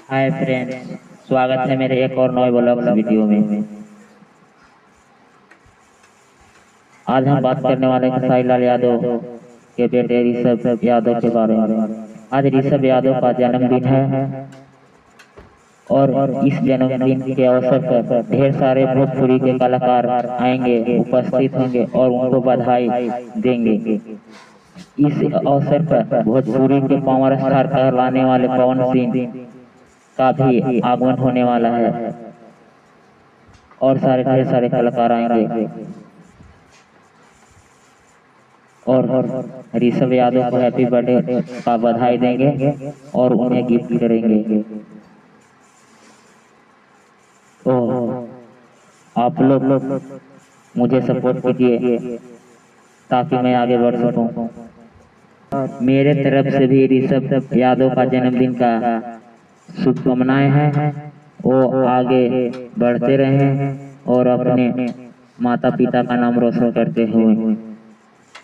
Hi friends, स्वागत है मेरे एक और नए ब्लॉग्स वीडियो में। आज हम बात करने वाले हैं साईलाल यादव के बेटे ऋषभ यादव के बारे में। आज ऋषभ यादव का जन्मदिन है और इस जन्मदिन के अवसर पर ढेर सारे भोजपुरी के कलाकार आएंगे, उपस्थित होंगे और उनको बधाई देंगे। इस अवसर पर भोजपुरी के पावर स्टार कहलाने वाले पवन सिंह का भी आगमन होने वाला है और ढेर सारे कलाकार आएंगे और ऋषभ यादव को हैप्पी बर्थडे का बधाई देंगे और उन्हें गिफ्ट करेंगे। तो आप लोग मुझे सपोर्ट कीजिए ताकि मैं आगे बढ़ सकूं। मेरे तरफ से भी ऋषभ यादव का जन्मदिन का शुभकामनाएं हैं। वो आगे बढ़ते रहें और अपने माता पिता का नाम रोशन करते हुए